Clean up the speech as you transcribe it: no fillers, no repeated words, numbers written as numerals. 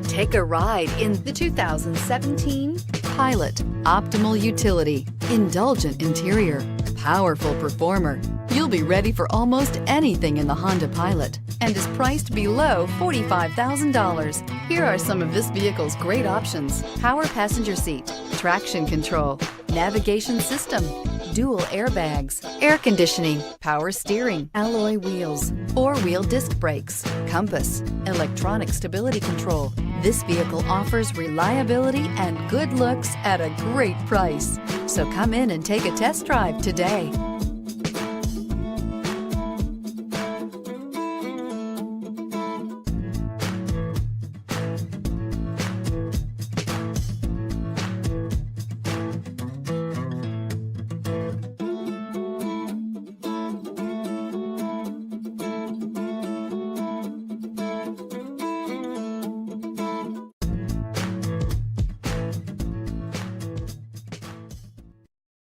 Take a ride in the 2017 Pilot. Optimal utility, indulgent interior, powerful performer. You'll be ready for almost anything in the Honda Pilot and is priced below $45,000. Here are some of this vehicle's great options: power passenger seat, traction control, navigation system, dual airbags, air conditioning, power steering, alloy wheels, four-wheel disc brakes, compass, electronic stability control. This vehicle offers reliability and good looks at a great price. So come in and take a test drive today.